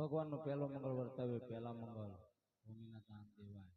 ભગવાનનો પહેલો મંગળ વર્તાવ્યો, પહેલા મંગળ ભૂમિના દાન દેવાય.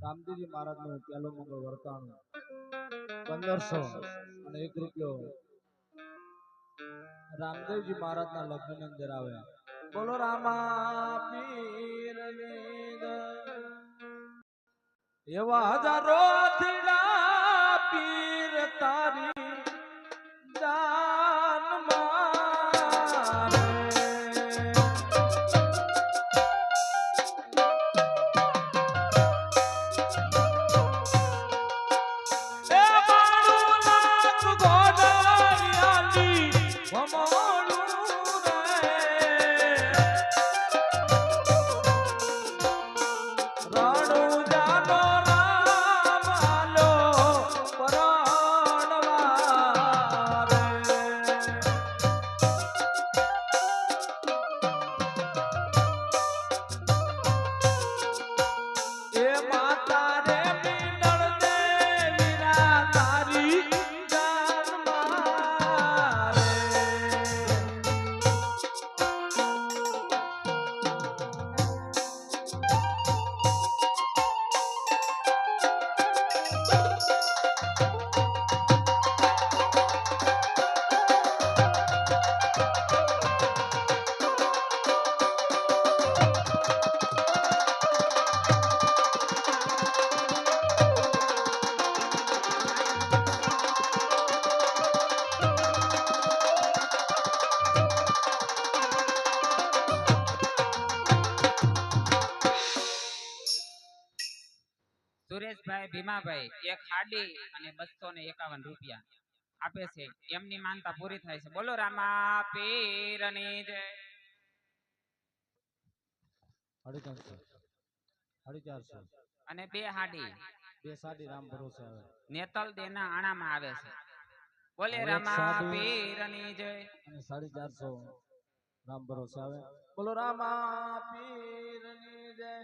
રામદેવજી મહારાજનું પહેલો મંગળ વર્તાણું 1501 રૂપિયો રામદેવજી મહારાજના લગ્નની અંદર આવ્યા. બોલો રામા પીરની એવા હજારો થીડા પીર તારી જાનમાં સુરેશભાઈ ભીમાભાઈ એક હાડી અને 251 રૂપિયા આપે છે. એમની માનતા પૂરી થાય છે. બોલો રામા પીરની જય. 450 અને 2 હાડી રામ ભરોસે આવે. નેતલ દેના આણામાં આવે છે. બોલે રામા પીરની જય. અને 450 રામ ભરોસે આવે. બોલો રામા પીરની જય.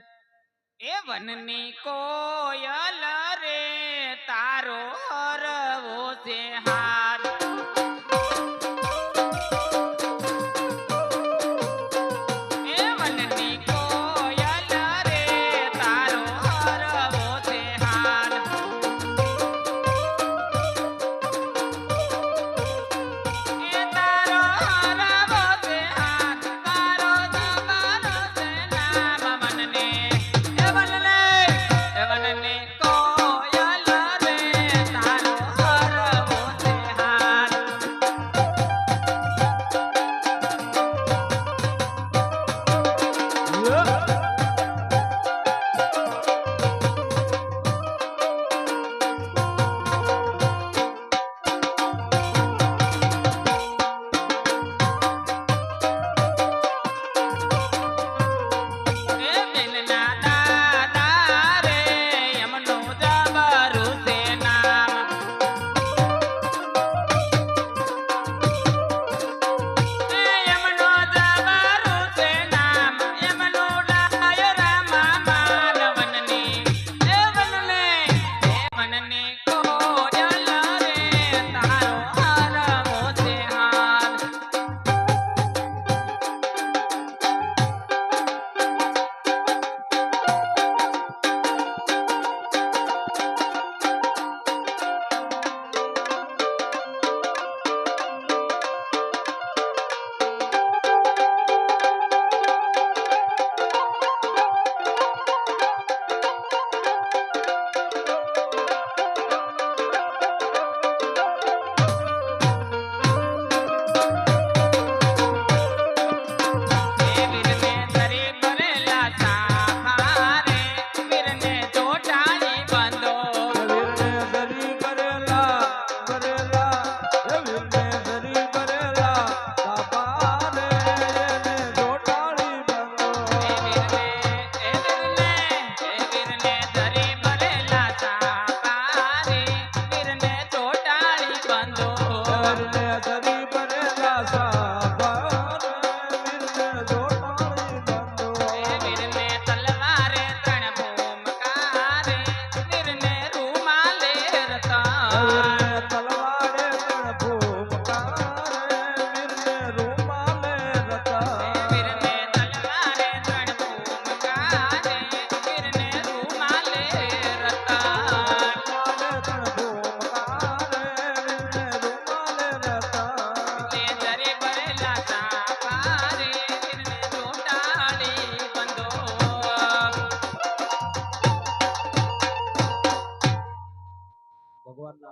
એ વનની કોયલ રે તારો હરવો છે હાર. એ વનની કોયલ રે તારો હરવો છે હાર. એ તારો હરવો છે હાર, તારો જમાનો છે નામ વનને. વનની કોયલ રે તારો હરવો છે હાર.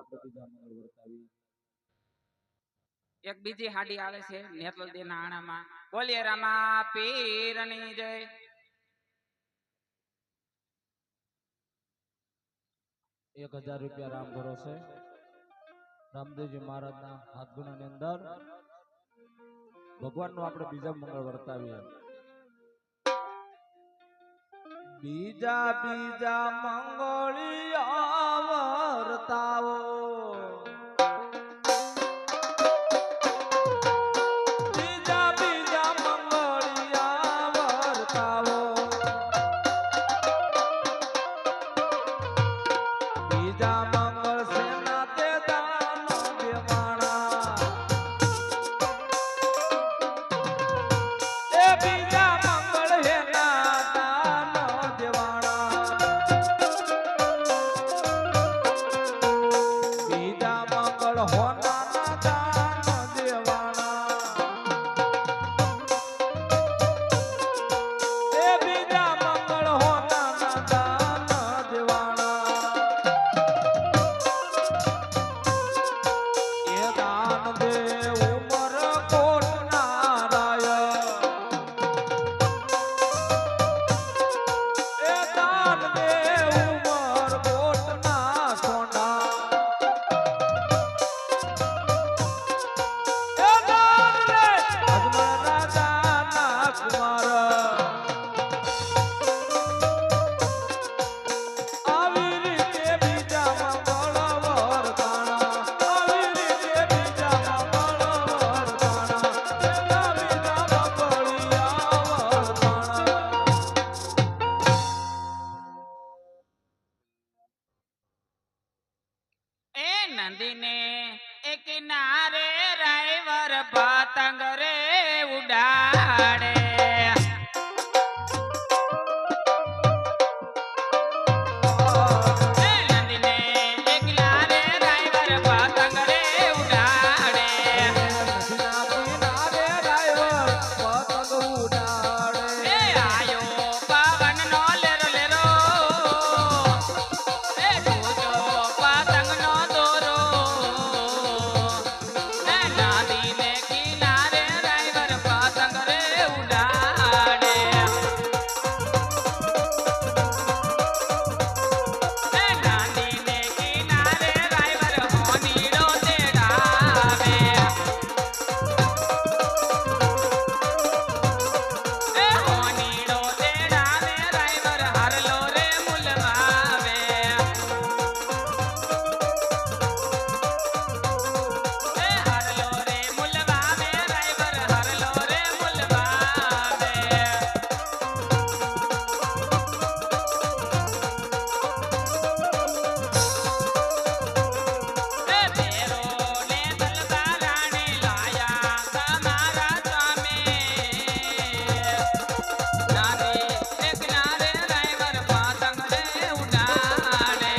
આપણે બીજા મંગળ વર્તાવી. એક બીજી હાડી આવે છે નેતલદેના આણામાં. બોલીએ રામા પીરની જય. 1000 રૂપિયા રામ ભરોસે રામદેવજી મહારાજના હાથગુણાની અંદર ભગવાનનું આપણે બીજા મંગળ વર્તાવીએ. બીજા બીજા મંગળિયા વર્તાવો, બીજા બીજા મંગળિયા વર્તાવો, બીજા મંગળ સેના તે દાન દેવાણા, એ બીજા મંગળ હેના દાન દેવાણા, બીજા મંગળ હોનાના દાન દેવાણા, એ બીજા મંગળ હોનાના દાન દેવાણા, એ દાન દે ઉમર કોટના રાય, એ દાન દે ઉમર કોટના સોના, એ દાન દે અજમલ રાજાના કુમાર, આવી રીતે બીજા મંગળ વરદાણા, આવી રીતે બીજા મંગળ વરદાણા, એના બીજા મંગળિયા વરદાણા. એ નંદીને એ કિનારે રાયવર પતંગ રે ઉડાડે. એ નંદીને એ કિનારે રાયવર પતંગ રે ઉડાડે. નદીના કિનારે ડ્રાઈવર પતંગ ઉડાડે, એ આયો પવનનો લેરો લેરો, એ જોજો પતંગનો દોરો. એ નદીને કિનારે રાયવર પતંગ રે ઉડાડે. એ નદીને કિનારે રાયવર હોનીડો તેડાવે. એ હોનીડો તેડાવે રાયવર હરલો રે મુલવાવે. એ હરલો રે મુલવાવે રાયવર હરલો રે મુલવાવે. એ ભેરો ને દલબારાને લાયા તમારા સામે. નારી એ કિનારે રાયવર પતંગ રે ઉડાડે.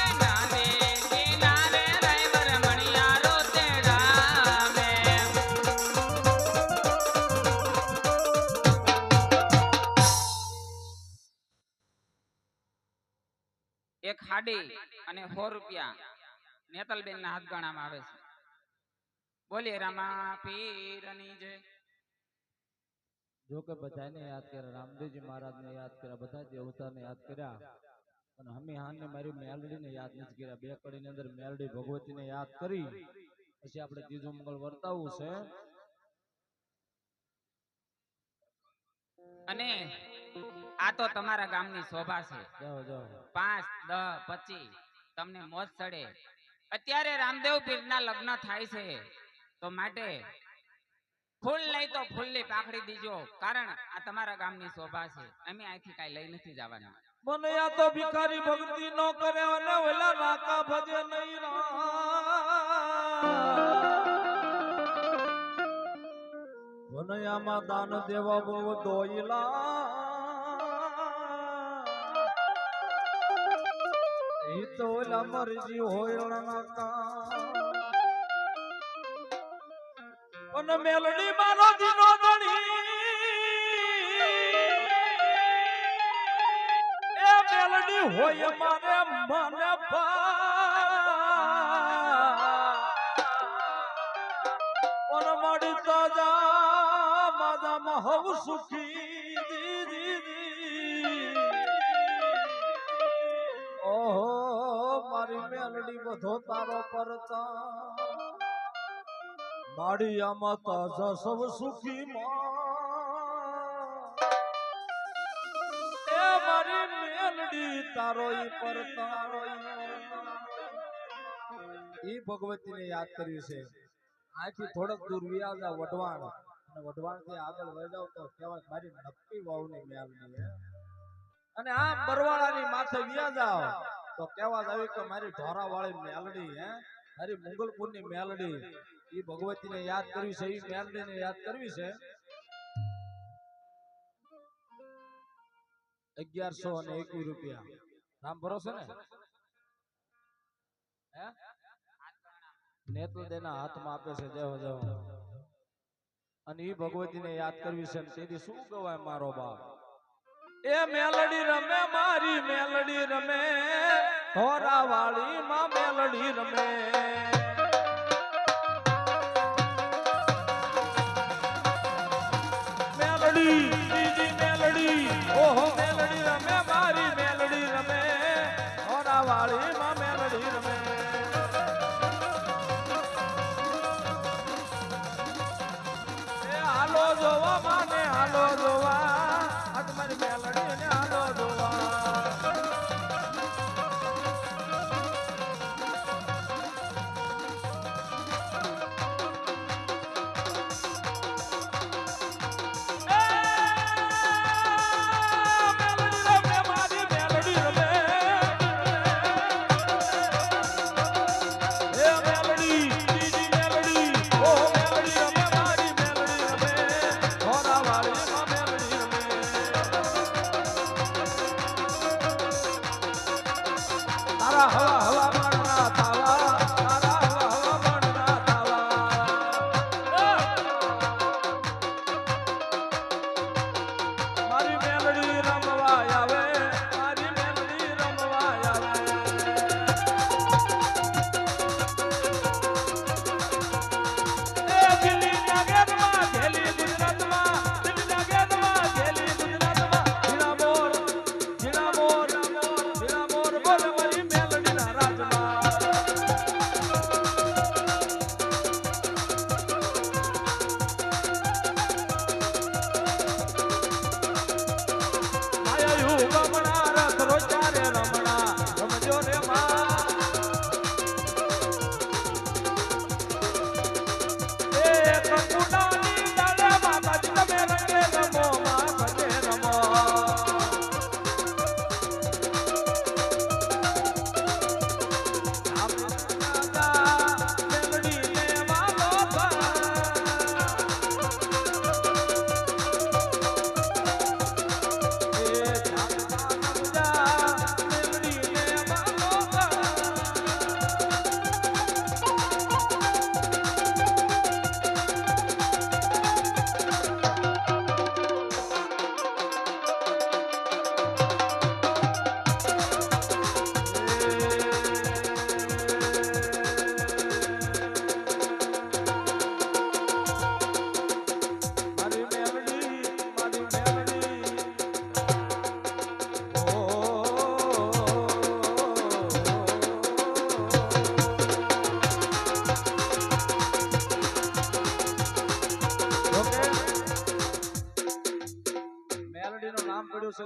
એ નારી કિનારે રાયવર મણિયારો તેડાવે. એક હાડી અને 100 રૂપિયા નેતલબેનના હાથગાણામાં આવે છે. બોલીએ રામા પીરની જય. જો કે બધાને યાદ કર્યા, રામદેવજી મહારાજને યાદ કર્યા, બધા દેવતાને યાદ કર્યા, અને હમી હાનને મારી મેલડીને યાદ નથી કર્યા. બે કડીની અંદર મેલડી ભગવતીને યાદ કરી પછી આપણે ત્રીજું મંગળ વર્તાવવું છે. અને આ તો તમારા ગામની શોભા છે. જાઓ જાઓ. 5, 10, 25 તમને મોજ ચડે. અત્યારે રામદેવ પીરના લગ્ન થાય છે, તો માટે ફૂલ નહીં તો ફૂલની પાખડી દીજો, કારણ આ તમારા ગામની શોભા છે. અમે અહીંથી કાંઈ લઈ નથી જવાના. મને આ તો ભિખારી ભક્તિ નો કરે અને ઓલા રાકા ભજે નહીં વનયામાં દાન દેવા બહુ દોયલા, ઈ તો ઓલા મરજી હોય અને મેલડી મારો દીનો ધણી, એ મેલડી હોય મારે મને પણ મળી તો જા માદામાં હવ સુખી ઓહો મારી મેલડી બધો તારો પરતા માળિયામાં તાજા સૌ સુખી એ મારી મેલડી તારો ઈ પરતારો ઈ ભગવતીને યાદ કર્યું છે આથી થોડોક દૂર વ્યાજા વઢવાણ અને વઢવાણ થી આગળ વહી જાવ તો કહેવાય મારી નક્કી વાવની મેલડી અને આ બરવાળાની માથે વ્યા જાવ તો કહેવા આવી કે મારી ઢોરા વાળી મેલડી હે મારી મુગલપુરની મેલડી ઈ ભગવતીને યાદ કરવી છે ઈ મેલડીને યાદ કરવી છે 1121 રૂપિયા નામ ભરોસે ને હે નેત્ર દેના હાથમાં આપે છે જય જય અને ઈ ભગવતીને યાદ કરવી છે તેથી શું કહેવાય મારો બાપ એ મેલડી રમે મારી મેલડી રમે ઢોરા વાળી માં મેલડી રમે મેલડી બીજી મેલડી ઓહો મેલડી રમે મારી મેલડી રમે ઢોરા વાળી માં મેલડી રમે એ હાલો જોવા માને હાલો જોવા આ તમારી મેલડી ને હાલો જોવા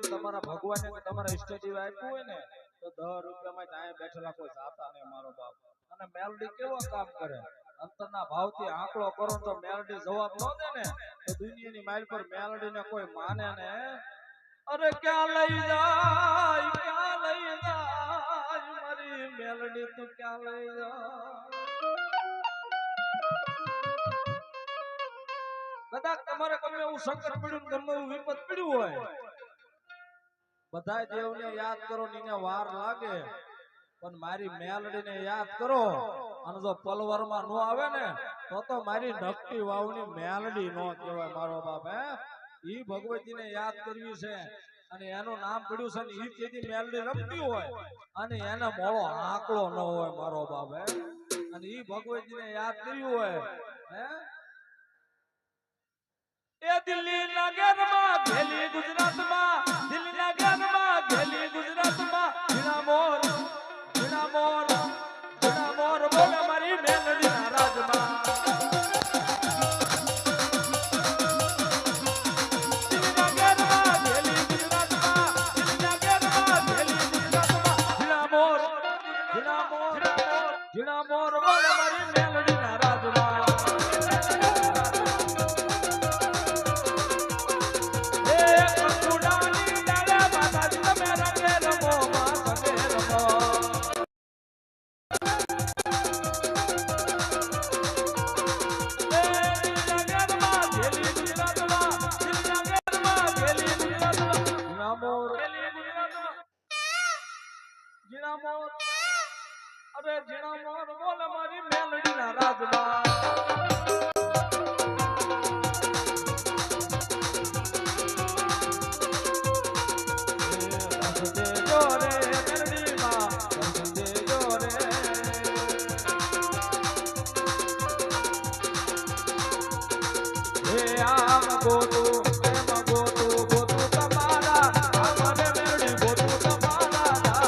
તમારા ભગવાને કે તમારા ઈષ્ટદેવ આપ્યું હોય ને તો 10 રૂપિયામાં ત્યાં બેઠેલા કોઈ જાતા નહીં મારો બાપ અને મેલડી કેવો કામ કરે અંતરના ભાવથી આંકડો કરો તો મેલડી જવાબ ન દે ને તો દુનિયાની માઇલ પર મેલડીને કોઈ માને ને અરે ક્યાં લઈ જાય મારી મેલડી તો ક્યાં લઈ જાય કદાચ તમારે ગમે એવું સંકટ પડ્યું ગમે એવું વિપત પડ્યું હોય બધા દેવને યાદ કરો ને વાર લાગે પણ મારી મેલડીને યાદ કરો અને જો પલવરમાં નો આવે ને તો મારી નકટી વાવની મેલડી નો કહેવાય મારો બાપ હે ઈ ભગવતીને યાદ કરવી છે અને એનું નામ પડ્યું છે ને ઈ તેથી મેલડી રમતી હોય અને એને મોળો આંકડો ન હોય મારો બાપ હે અને ઈ ભગવતીને યાદ કર્યું હોય હે એ દિલ્હી નગરમાં ઘેલી ગુજરાતમાં દિલ્હી નગરમાં ઘેલી ગુજરાતમાં ઝીણા મોર બોલે મારી મેલડીના રાજમાં ઝીણા મોર બોલે મારી મેલડીના રાજમાં એ કંકુડાની ડાળે માતાજી તમે રંગે રમો માં સંગે રમો ઝીણા મોર અરે ઝીણા મોર બોલે મારી મેલડીના રાજમાં ગોતું તમારા અમારે મેલડી ગોતું તમારા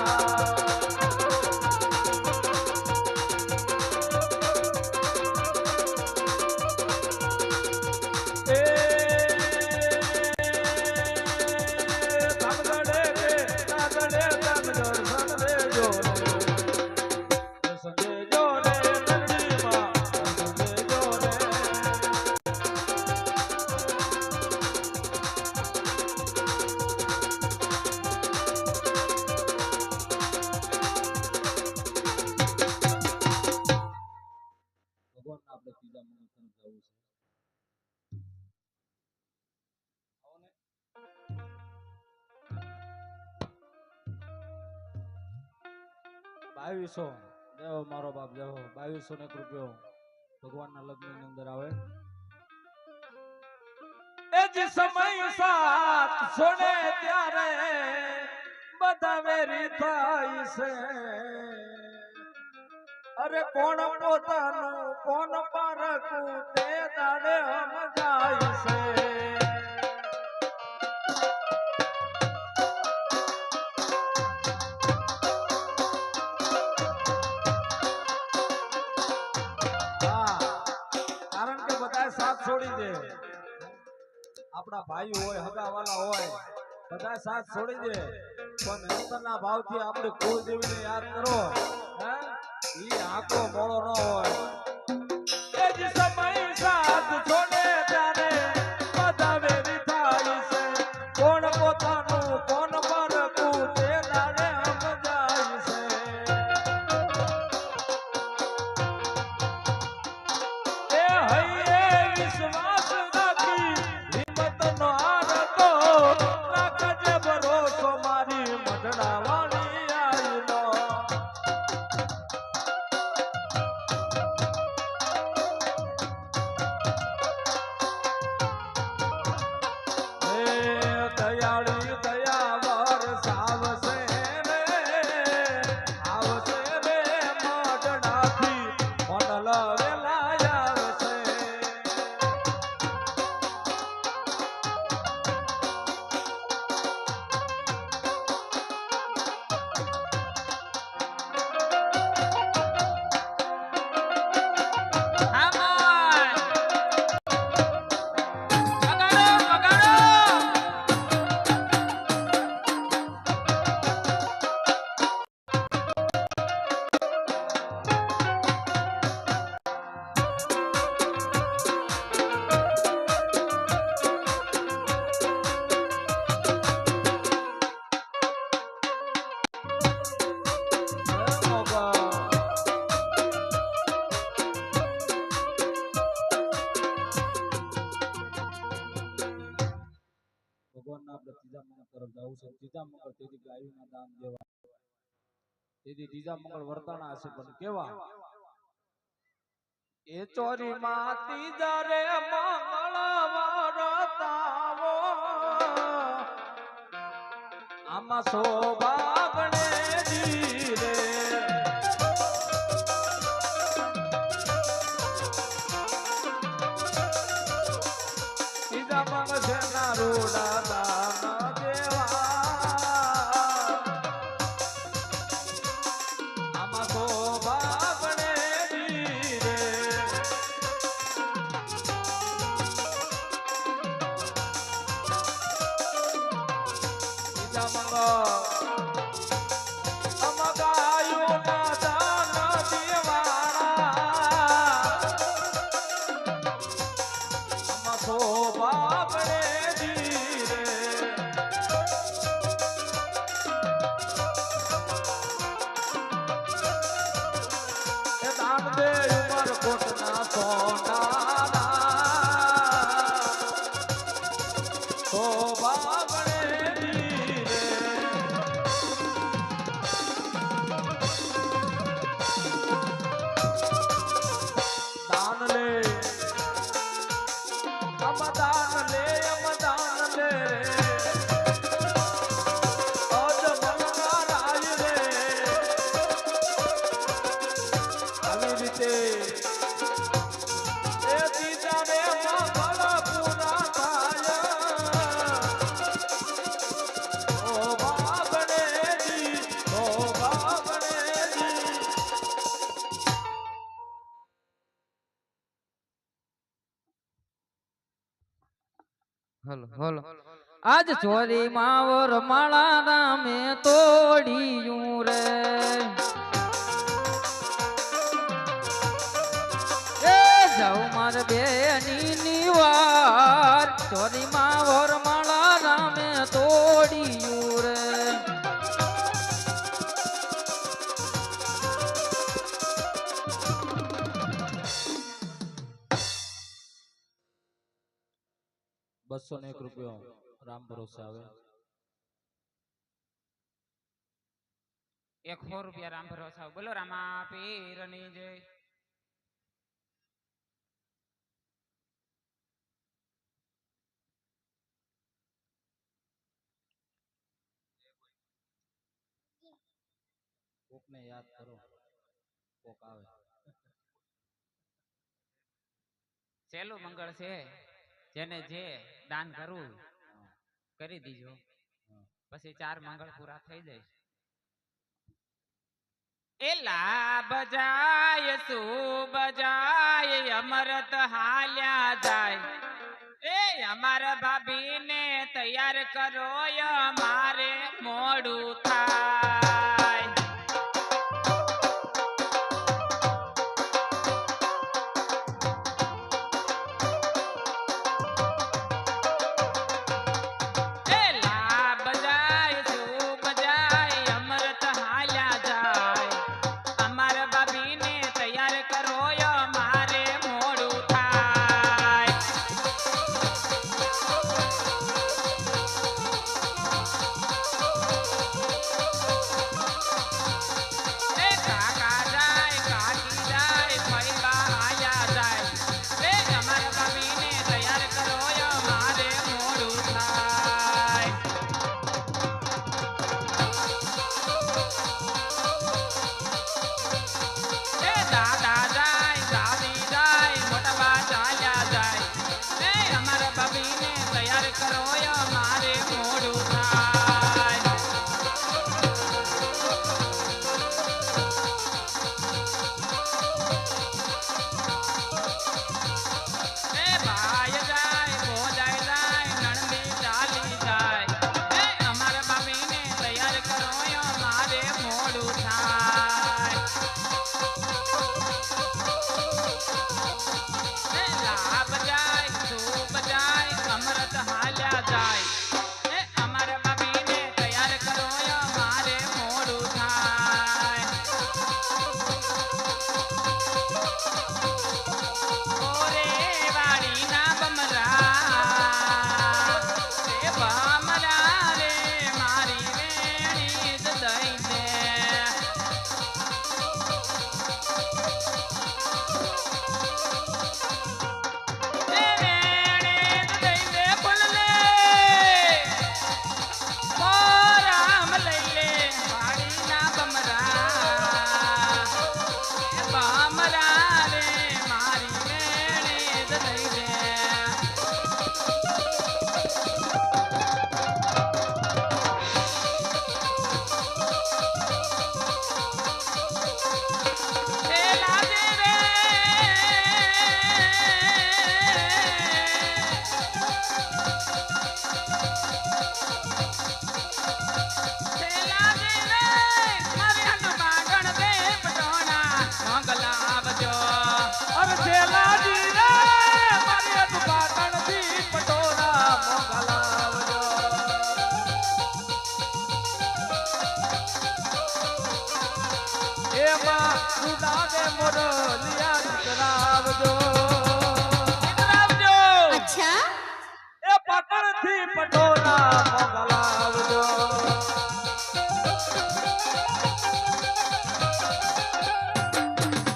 ભગવાન આપણે ત્રીજા મહિના તરફ જવું છે આવો ને 2200 દેવો મારો બાપ દેવો 2200 ને રૂપિયો ભગવાનના લગ્નની અંદર આવે એ જે સમય સાથ છોડે ત્યારે બધા વેરી થાય છે અરે કોણ પોતાનું કોણ પારકું તે દાડે સમજાય છે કારણ કે બધા સાથ છોડી દે આપણા ભાઈ હોય હગાવાલા હોય બધા સાથ છોડી દે પણ અંતરના ભાવથી આપણે કુળદેવીને યાદ કરો હે ઈ આંખો મોળો ન હોય એ જ સમય સાથ છોડે ત્યારે બધા વેરી થાય છે કોણ પોતાનું કોણ પરકું તે દાડે સમજાય છે એ હૈયે વિશ્વાસ રાખી હિંમત નો આરતો રાખજે ભરોસો મારી મઢડા વાળી આઈનો દયાળી દયા વરસાવશે રે આવશે રે મઢડાથી મન લવેલા આવશે ભગવાનના આપણે ત્રીજા મંગળ તરફ જવું છે ત્રીજા મંગળ તેથી ગાયોના દાન દેવા તેથી ત્રીજા મંગળ વર્તાણા હશે પણ કેવા એ ચોરી માં ત્રીજા રે મંગળ વર્તાવો આમાં શોભા ગણેજી રે ઈજા મંગ છે ના રોડા દાન દેવા આમાં શોભા ગણેજી રે ઈજા મંગ અમગાયું ના દાન દેવાળા આમાં શોભા ગણેજી રે એ દાન દે ઉમર કોટના સોનાના શોભા ગણેજી રે દાન લે અમદાન લે અમદાન લે અજ મલકા રાજ રે આવી રીતે એ દીદાને મંગળ પૂરા થાય ઓ બાગણેજી ઓ બાગણેજી હલો હલો આજ ચોરી માવર માળા રામે તોડિયું રે એ જાઉં માર બેની નિવાર ચોરી માવર માળા રામે તોડિયું રે ₹201 રામ ભરોસે આવે 100 રૂપિયા રામ ભરોસા બોલો રામા પીરની જય કોકને યાદ કરો કોક આવે સહેલું મંગળ છે જેને જે દાન કરવું કરી દીજો પછી 4 મંગળ પૂરા થઈ જાય એ લાભ જાય શુભ જાય અમરત હાલ્યા જાય એ અમાર ભાભીને તૈયાર કરો અમારે મોડું થાય એ લાભ જાય શુભ જાય અમરત હાલ્યા જાય અમાર ભાભીને તૈયાર કરો અમારે મોડું થાય મોરલિયા કરાવજો આવજો. અચ્છા એ પકડથી પટોળા મોકલાવજો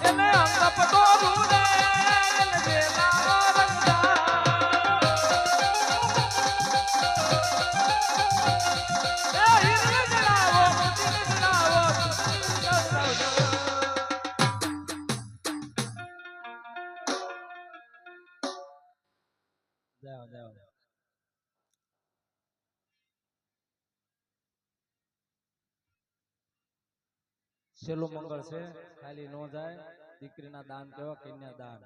એને અંગ પટોળું રે વેલા રંગા એ હિરને જણાવો મોતીને જણાવો જાઓ જાઓ છેલ્લું મંગળ છે ખાલી નો જાય દીકરીના દાન કેવા કન્યા દાન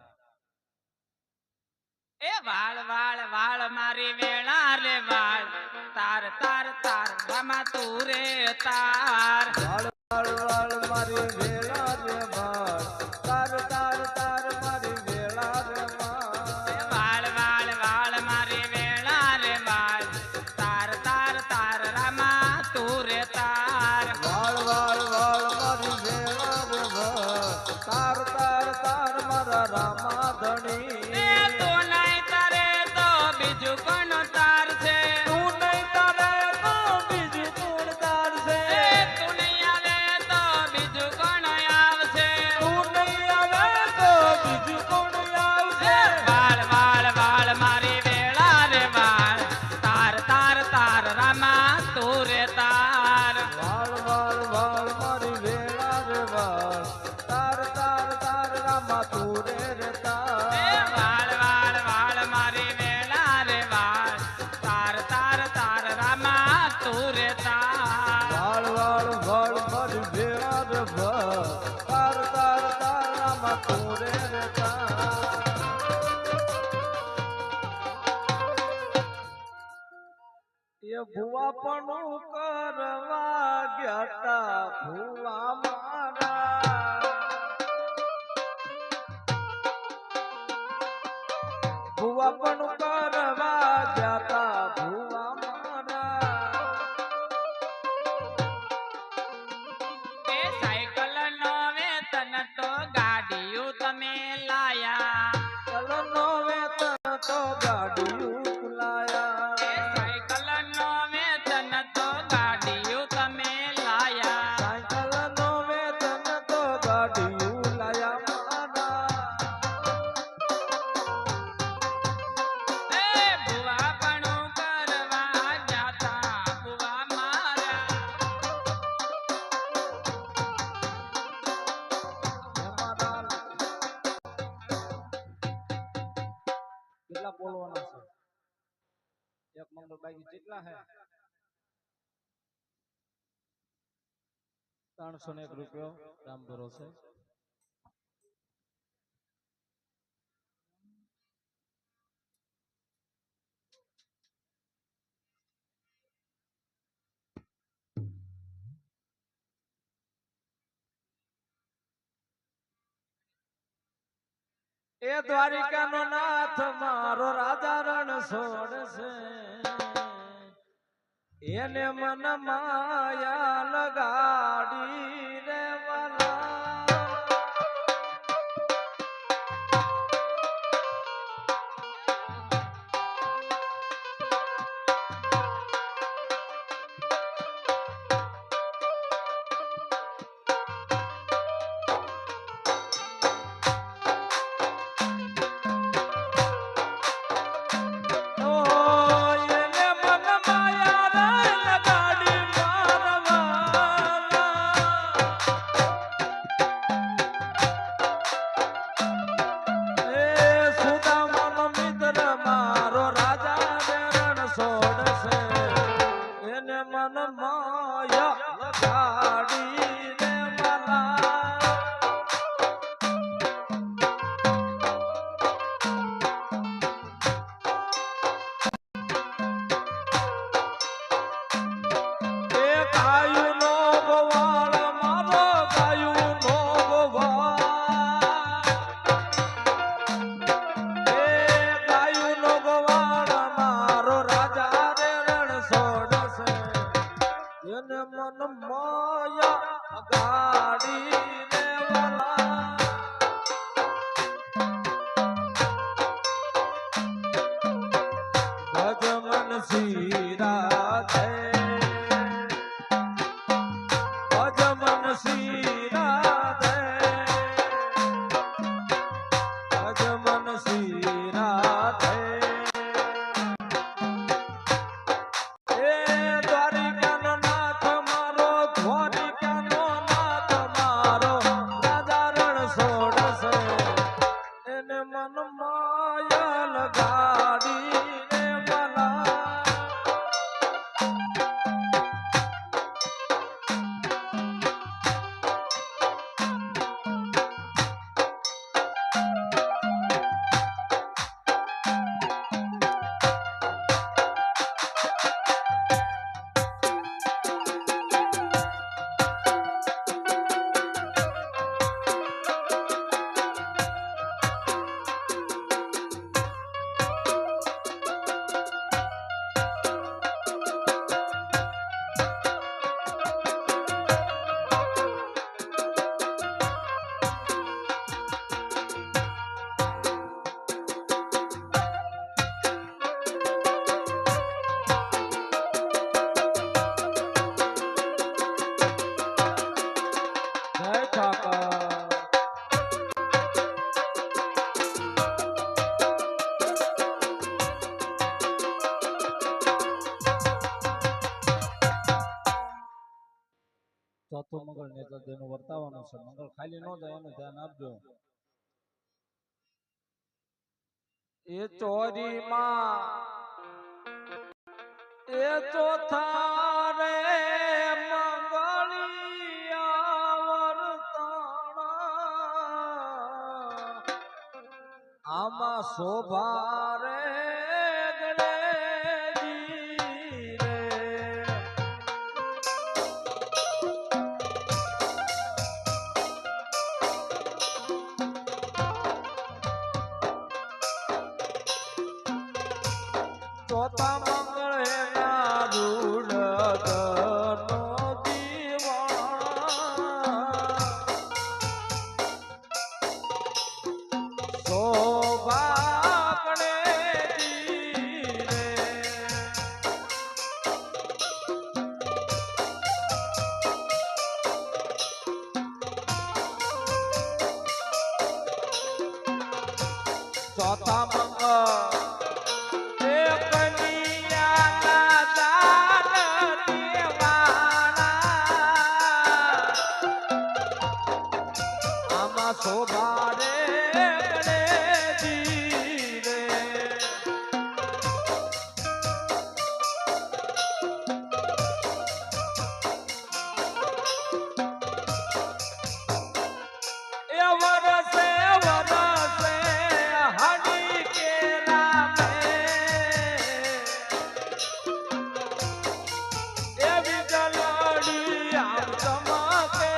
એ વાળ વાળ વાળ મારી વેળા રે વાળ તાર તાર તાર રામા તું રે તાર વાળ વાળ વાળ મારી વેળા રે વાળ તાર તાર તાર મારી વેળા રે એ વાળ વાળ વાળ વાળ મારી વેળા રે વાળ તાર તાર તાર રામા તું રે તાર વાળ વાળ વાળ મારી વેળા રે વાળ તાર તાર તાર મારા રામા ધણી એ તું નહીં તારે તો બીજું કોણ તાર છે તું નહીં તારે તો બીજું કોણ તાર છે એ તું નહીં આવે તો બીજું કોણ આવશે તું નહીં આવે તો બીજું કોણ આવશે વાળ વાળ વાળ મારી વેળા રે વાળ તાર તાર તાર રામા તું રે તાર વાળ વાળ વાળ મારી વેળા રે વાળ તાર તાર તાર રામા તું રે એ તાર વાળ વાળ વાળ મારી વેળા રે વાળ તાર તાર તાર રામા તું રે તાર વાળ વાળ વાળ મારી વેળા રે વાળ તાર તાર તાર રામા તું રે તાર એ ભુવા પણ કરવા ગયા તા ભુવા મારા ભુવા પણ કરવા ગયા તા ભુવા મારા એ સાયકલ નો વેતન તો ગાડીયું તમે લાયા કલનો વેતન તો ગાડીયું લાયા એ સાયકલ નો વેતન તો ગાડીયું તમે લાયા સાયકલનો વેતન તો ગાડીયું લાયા મારા એ ભુવા પણ કરવા જાતા ભુવા મારા કેટલા બોલવાના છે એક મંગળ બાકી કેટલા હે 301 રૂપિયો રામ ભરોસે એ દ્વારિકાનો નાથ મારો રાજા રણ છોડશે એને મન માયા લગાડી રે વાલા એને મન માયા રે લગાડી મારવાલા શ્રી રાધે અજમન શ્રી રાધે અજમન શ્રી રાધે એ દ્વારિકાનો નાથ મારો દ્વારિકાનો નાથ મારો રાજા રણ છોડશે એને મન માયા લગાડીને મલા જય ઠાકર ચોથું મંગળ નેત્ર તેનું વર્તાવાનું છે મંગળ ખાલી ન જાય એનું ધ્યાન આપજો એ ચોરીમાં એ ચોથા રે મંગળિયા વર્તાણા આમાં શોભા રે ગણેશજી રે ચોથા મંગળ એના રૂડ ધનો દીવાણા શોભા ગણેશજી રે ચોથા મંગળ શોભા રે ગણેશજી રે એ વરસે વરસે હની કેરા મે એવી ગલડી આમ ચમકે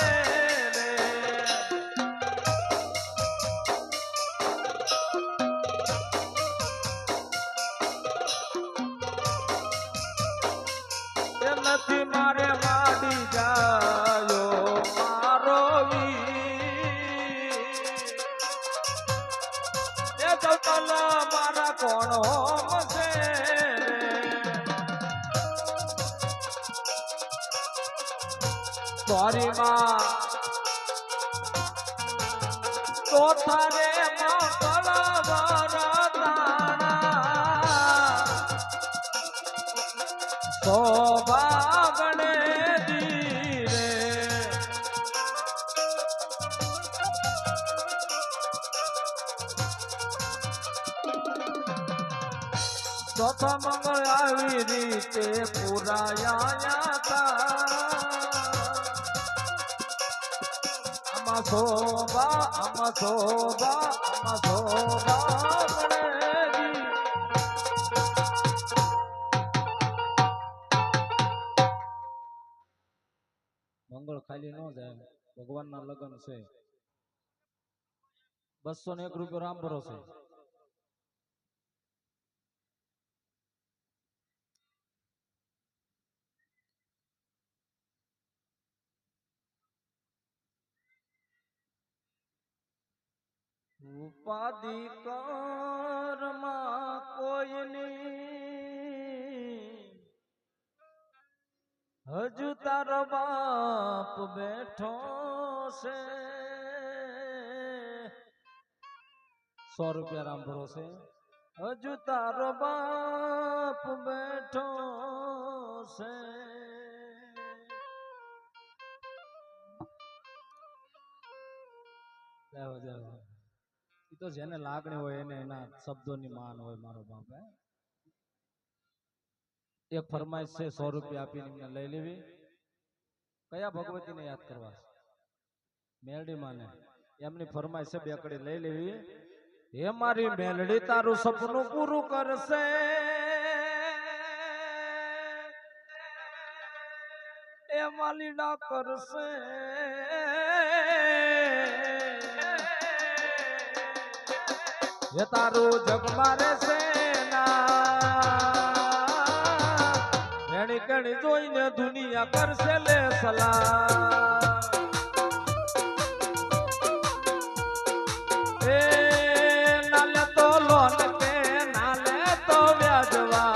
રે નથી મારે વાડી જાયો મારો વીર એ ચૌતલ મારા કોણ હોમ છે સોરીમાં તો થારે મંગળ વરદાણા શોભા ગણેશજી રે ચોથા મંગળ આવી રીતે પુરાયા હતા આમાં શોભા આમાં શોભા આમાં શોભા ગણેશજી મંગળ ખાલી ન જાય ભગવાનના લગ્ન છે 201 રૂપિયો રામ ભરોસે ઉપાધિ કર્મા કોઈની હજુ તારો બાપ બેઠો છે 100 રૂપિયા રામ ભરોસે હજુ તારો બાપ બેઠો છે જાઓ જાઓ ઈ તો જેને લાગણી હોય એને એના શબ્દોની માન હોય મારો બાપ હે એક ફરમાઈશ છે 100 રૂપિયા આપીને એમને લઈ લેવી કયા ભગવતીને યાદ કરવા મેલડી માને એમની ફરમાઈશ છે બે કડી લઈ લેવી હે મારી મેલડી તારું સપનું પૂરું કરશે એ માલીડા કરશે હે તારું જગ મારે છે કણી જોઈને દુનિયા કરશે લે સલામ એ નાલે તો લોન કે નાલે તો વ્યાજવા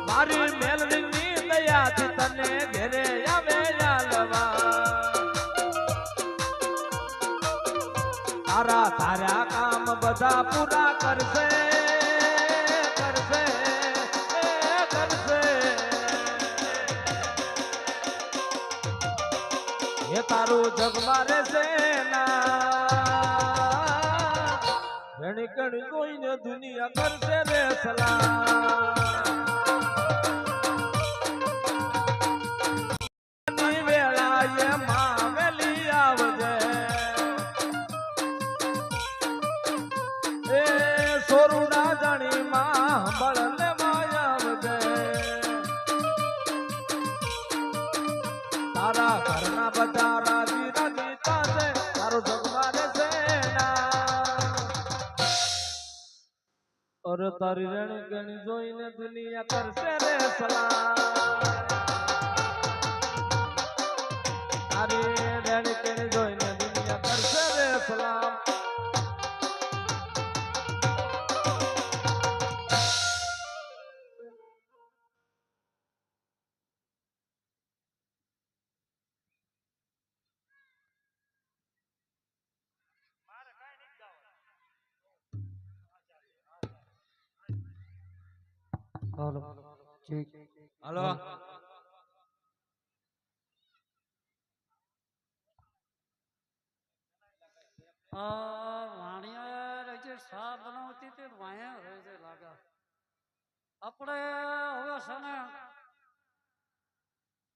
મારી મેલડીની દયાથી તને ઘેરે આવે યાલવા તારા તારા કામ બધા પૂરા કરશે હે તારું જગ મારે છે ઘણી ઘણી જોઈને દુનિયા કરશે રે સલામ વેળાએ માવેલી આવજે એ સોરુડા જાણી માં બળને માયાવજે તારા ઘરના બધા રાજી રાજી તાસે તારો જગ મારે છે ઓર તારી રેણી ગણી જોઈને દુનિયા કરશે રે સલામ તારી રેણી ગણી જોઈને દુનિયા કરશે રે સલામ હાલો ઠીક હલો વાણિયા જે શા બનાવતી હતી વાયા રહે છે લાગે આપણે હવે છે ને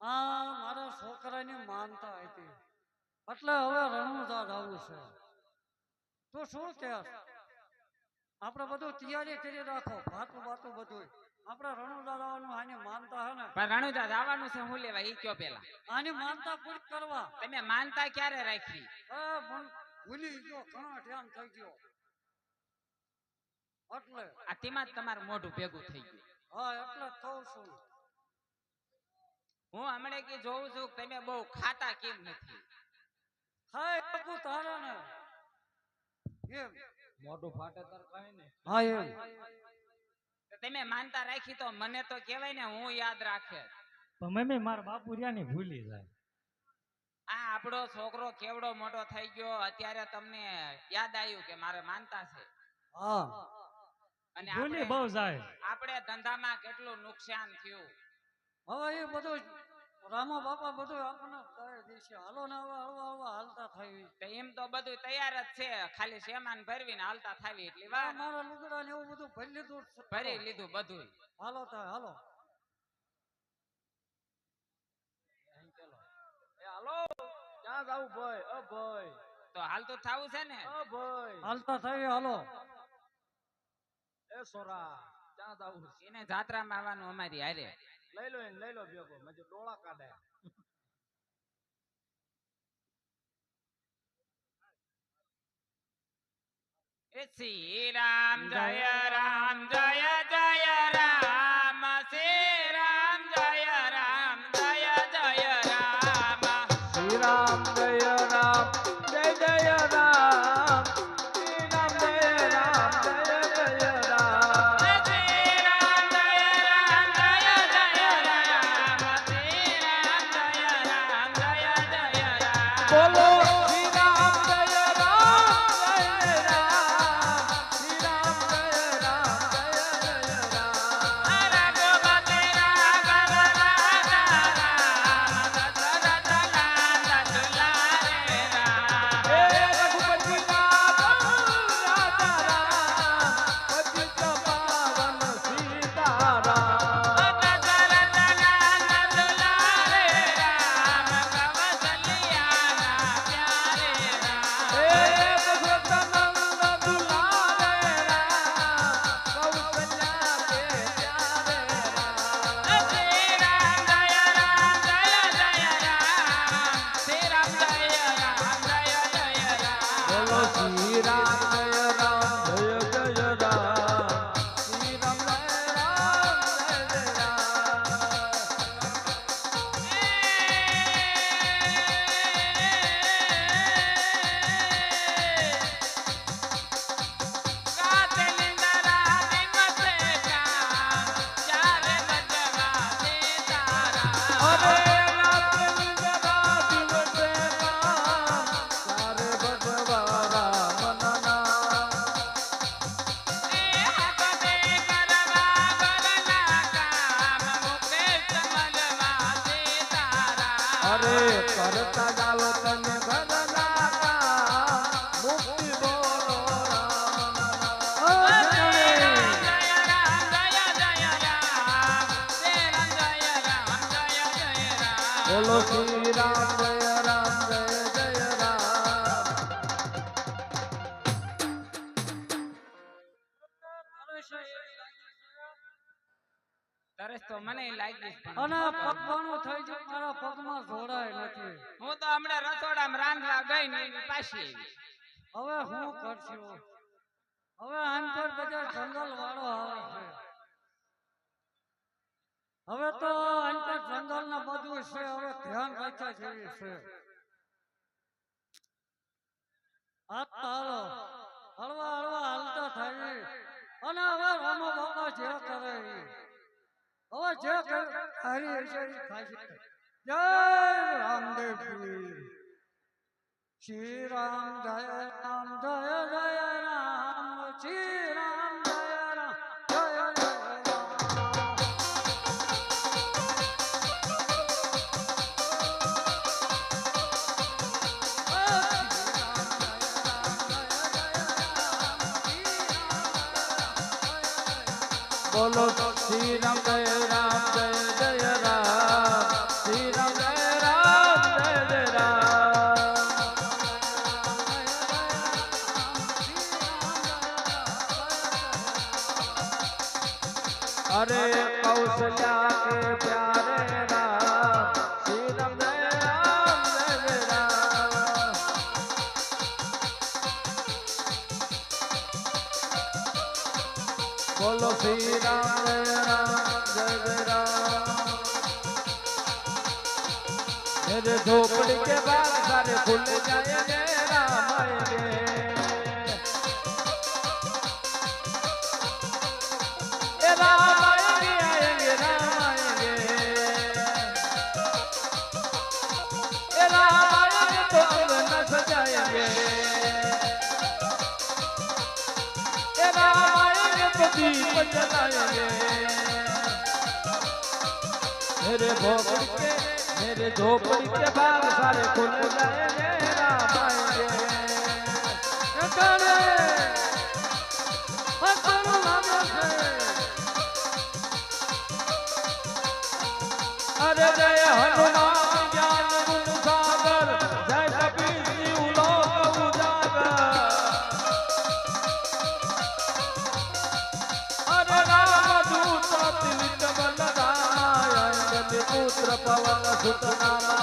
મારા છોકરાની માનતા હતી એટલે હવે રણુદા જવું છે તું શું કે આપણે બધું તૈયારી કરી રાખો ભાતું બાતું બધું આપણે રણુદા જવાનું આની માનતા હે ને પણ રણુદા જવાનું છે હું લેવા ઈ કયો પેલા આની માનતા પૂરી કરવા તમે માનતા ક્યારે રાખી ભૂલી ગયો ઘણો ધ્યાન થઈ ગયો એટલે આ તેમાં જ તમારું મોઢું ભેગું થઈ ગયું હા એટલે જ કહું છું હું હમણે કે જોઉં છું કે તમે બહુ ખાતા કેમ નથી હા બધું તારા ને એમ મોઢું ફાટે તાર કાંઈ ને હા એમ તો તમે માનતા રાખી તો મને તો કહેવાય ને હું યાદ રાખે મમ્મી મારા બાપુ રહ્યા ને ભૂલી જાય આ આપણો છોકરો કેવડો મોટો થઈ ગયો અત્યારે તમને યાદ આવ્યું કે મારે માનતા છે હા અને ભૂલી બહુ જાય આપણે ધંધામાં કેટલું નુકસાન થયું હવે એ બધું રામા બાપા બધું આપણને કહી દેશે હાલો ને હવે હળવા હળવા હાલતા થઈ તો એમ તો બધું તૈયાર જ છે ખાલી સેમાન ભરવીને હાલતા થાવી એટલી વાર મારા લુગડા ને એવું બધું ભરી લીધું ભરી લીધું બધું હાલો થાય હાલો એ હાલો ક્યાં જાવું ભાઈ અ ભાઈ તો હાલતું થાવું છે ને અ ભાઈ હાલતા થઈ હાલો એ સોરા ક્યાં જાવું એને જાત્રામાં આવવાનું અમારી હારે લઈ લો એને લઈ લો ભેગો મજે ડોળા કાઢે એ શ્રી રામ જય રામ જય જય રામ શ્રી રામ જય રામ જય જય રામ શ્રી રામ જય રામ જય જય રામ શ્રી રામ જય રામ જય જય રામ શ્રી રામ જય રામ કરતા જાઓ તમે ઘરના કામ મુક્તિ બોલો રામ બોલો શ્રી રામ જય રામ જય જય રામ તરસ તો મને લાગી છે, અને પગવાનું થઈ ગયું મારા પગમાં જોડાય નથી. હું તો હમણાં રસોડામાં રાંધવા ગઈ ને એની પાછી આવી. હવે હું કરશું? હવે આંતર બધા જંગલ વાળો આવે છે. હવે તો આંતર જંગલ ના બધું છે, હવે ધ્યાન રાખ્યા જેવી છે. આ તારો હળવા હળવા હાલતા થાય અને હવે રામો બાપા જે કરે ઈ. હવે જે કરે હરી હરી થાય છે. જય રામદેવ પીર. શ્રી રામ જય રામ જય જય રામ. શ્રી રામ જય રામ જય જય રામ. બોલો શ્રી રામ જય રામ જય જય રામ શ્રી રામ જય રામ જય જય રામ अरे कौशल्या के प्यारे राम श्री राम जय राम बोलो श्री राम जय राम मेरे झोपड़ी के बाग सारे खुल जाएंगे राम आएंगे राम आएंगे आएंगे राम आएंगे राम आएंगे तो अंगना सजाएंगे राम आएंगे तो दीप जलाएंगे मेरे झोपड़ी के बाग सारे खुल जाएंगे राम आएंगे अरे जय हनुमान ज्ञान गुण सागर जय कपीस जीव लोक उजागर अरे राम दूत अतिलित बलधामा अंजनी पुत्र पवन सुत नामा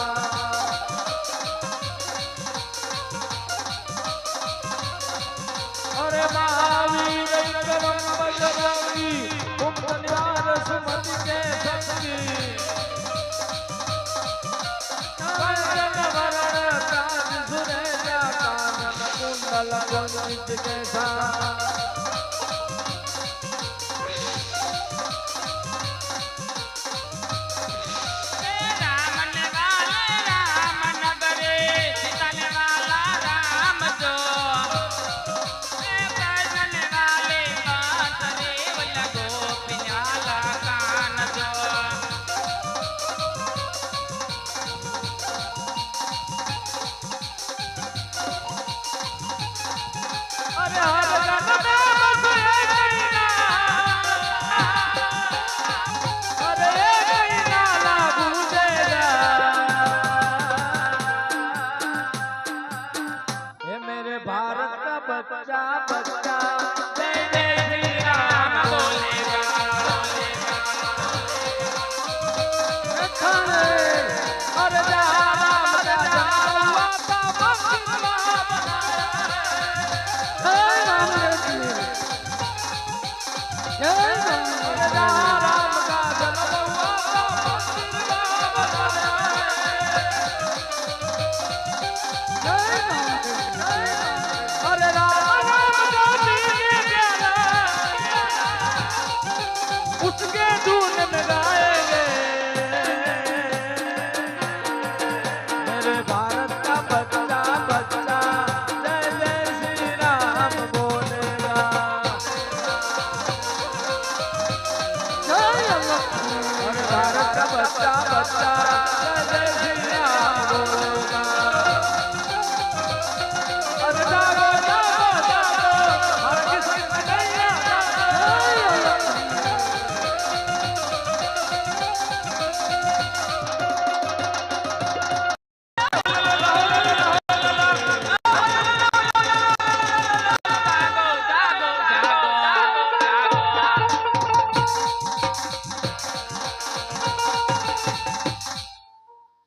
अरे महावीर विक्रम बजरंगी कुंभ निवार सुमति के संगी कुंडल कैसा अरे हर બચ્ચા બચ્ચા જય શ્રી રામ બોલો અરે જાગો જાગો જાગો હર કિશન કનૈયા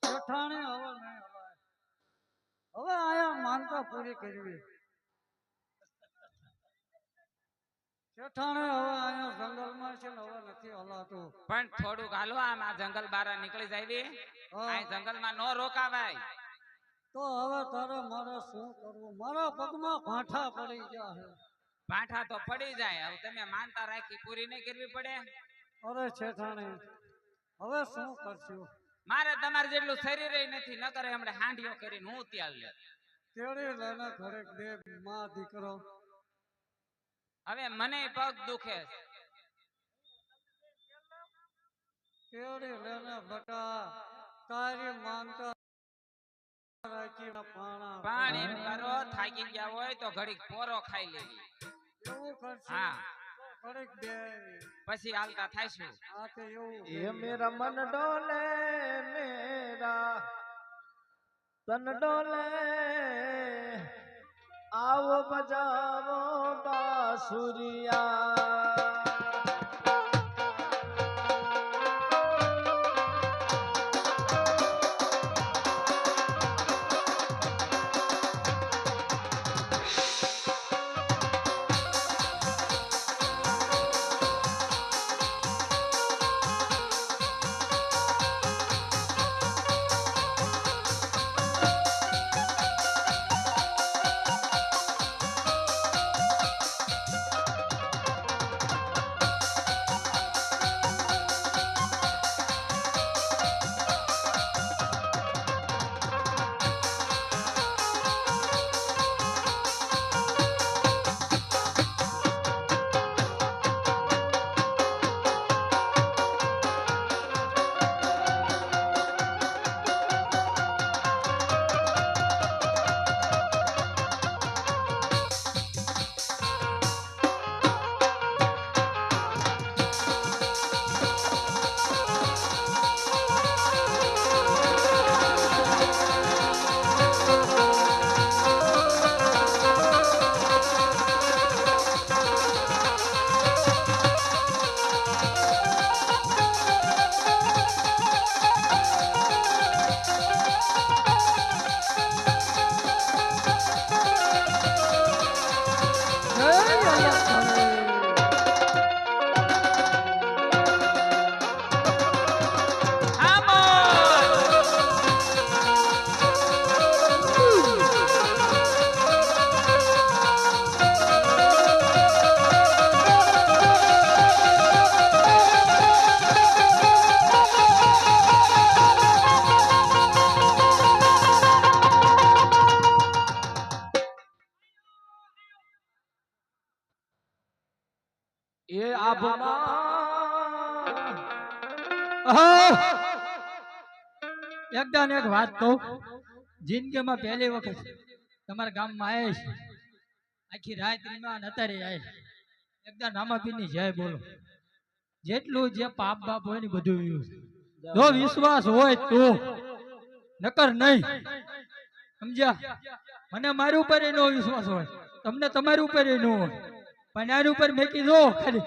જેઠાણી હવે નહીં હલાય. હવે આયા માનતા પૂરી કરવી. જેઠાણી હવે આયા જંગલમાં છે ને હવે નથી હલાતું. પણ થોડુંક હાલો આમ આ જંગલ બહાર નીકળી જાય હા. આ જંગલમાં નો રોકાવાય. તો હવે તારે મારે શું કરવું? મારા પગમાં ભાંઠા પડી ગયા છે. પાઠા તો પડી જાય. હવે તમે માનતા રાખી પૂરી નહીં કરવી પડે. અરે જેઠાણી હવે શું કરશું? મારે તમારે જેટલું શરીર નથી ન કરે હમણાં હાંડીઓ કરીને હું ત્યાં લે. કેળી લઈને ઘરે બે માં દીકરો. હવે મને પગ દુખે છે. કેળી લઈને બટા તારી માનતા રાખીને પાણી કરો થાકી ગયા હોય તો ઘડીક પોરો ખાઈ લેવી. એવું કરશું. હા ઘડીક બે પછી હાલતા થાયશું. આ તો એવું ये मेरा मन डोले मेरा तन डोले आओ बजाओ बांसुरिया એ એકદમ એક વાત કહું, જિંદગીમાં પહેલી વખત તમારા ગામમાં આવીશ, આખી રાત રીમાં નતારે આવીશ, એકદમ રામાપીરની જય બોલો. જેટલું જે પાપ બાપ હોય ને બધું રહ્યું છે. જો વિશ્વાસ હોય તો, નકર નહીં. સમજ્યા? મને મારી ઉપર એનો વિશ્વાસ હોય, તમને તમારી ઉપર એનો હોય, પણ આની ઉપર મેં કીધું ખાલી